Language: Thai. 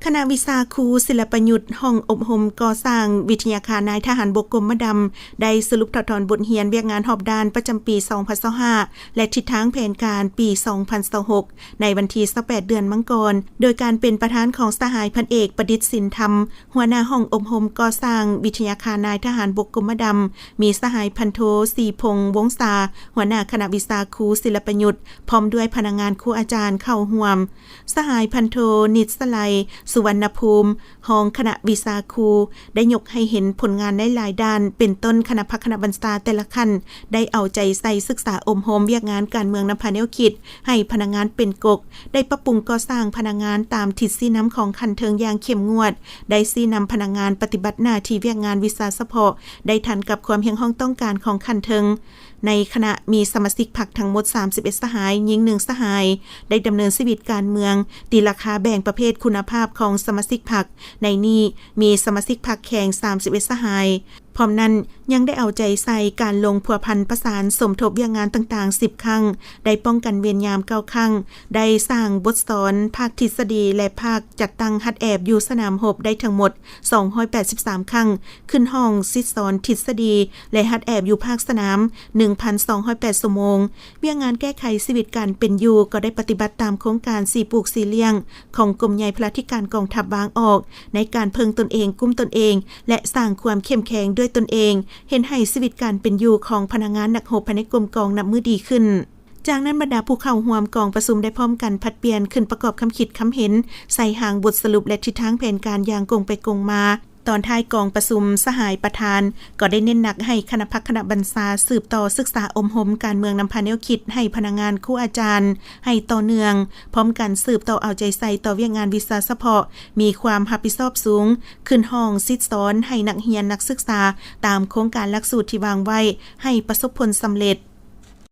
คณะวิชาครูศิลปยุทธ์ห้องอบรมก่อสร้างวิทยาคารนายทหารบกกรมดำได้สรุปถอดถอนบทเรียนเวียกงานหอบด้านประจำปี 2025 และทิศทางแผนการปี 2026 ในวันที่ 28 เดือนมังกรโดยการเป็นประธานของสหายพันเอกประดิษฐ์สินธรรมหัวหน้าห้องอบรมก่อสร้างวิทยาคารนายทหารบกกรมดำมีสหายพันโทศรีพงษ์วงศาหัวหน้าคณะวิชาครูศิลปยุทธ์พร้อมด้วยพนักงานครูอาจารย์เข้าร่วมสหายพันโทนิตสไลสุวรรณภูมิห้องคณะวิชาครูได้ยกให้เห็นผลงานในหลายด้านเป็นต้นคณะพักคณะบรรษาแต่ละขั้นได้เอาใจใส่ศึกษาอมโหมเวียกงานการเมืองนำพาแนวคิดให้พนักงานเป็นกกได้ปรับปรุงก่อสร้างพนักงานตามทิศชี้นำของคันเทิงอย่างเข้มงวดได้ชี้นำพนักงานปฏิบัติหน้าที่เวียกงานวิชาเฉพาะได้ทันกับความเพียงห้องต้องการของคันเทิงในคณะมีสมาชิกพรรคทั้งหมด31สหายหญิง1สหายได้ดำเนินชีวิตการเมืองตีราคาแบ่งประเภทคุณภาพของสมาชิกพรรคในนี้มีสมาชิกพรรคแข่ง31สหายพร้อมนั้นยังได้เอาใจใส่การลงพัวพันประสานสมทบเวียกงานต่างๆ10ครั้งได้ป้องกันเวรยาม9ครั้งได้สร้างบทสอนภาคทฤษฎีและภาคจัดตั้งฮัดแอบอยู่สนามรบได้ทั้งหมด283ครั้งขึ้นห้องซิดสอนทฤษฎีและฮัดแอบอยู่ภาคสนาม 1,208 ชั่วโมงเวียกงานแก้ไขชีวิตการเป็นอยู่ก็ได้ปฏิบัติตามโครงการ4ปลูก4เลี้ยงของกรมใหญ่พลธิการกองทัพบางออกในการเพิ่งตนเองกุ้มตนเองและสร้างความเข้มแข็งด้วยตนเองเห็นให้ชีวิตการเป็นอยู่ของพนักงานนักรบภายในกรมกองนับมือดีขึ้นจากนั้นบรรดาผู้เข้าร่วมกองประชุมได้พร้อมกันผัดเปลี่ยนขึ้นประกอบคำคิดคำเห็นใส่หางบทสรุปและทิศทางแผนการอย่างกงไปกงมาตอนท้ายกองประชุมสหายประธานก็ได้เน้นหนักให้คณะพักคณะบรรษาสืบต่อศึกษาอมโหมการเมืองนำพาแนวคิดให้พนักงานครูอาจารย์ให้ต่อเนื่องพร้อมกันสืบต่อเอาใจใส่ต่อเวียกงานวิชาเฉพาะมีความรับผิดชอบสูงขึ้นห้องซิดสอนให้นักเรียนนักศึกษาตามโครงการหลักสูตรที่วางไว้ให้ประสบผลสำเร็จ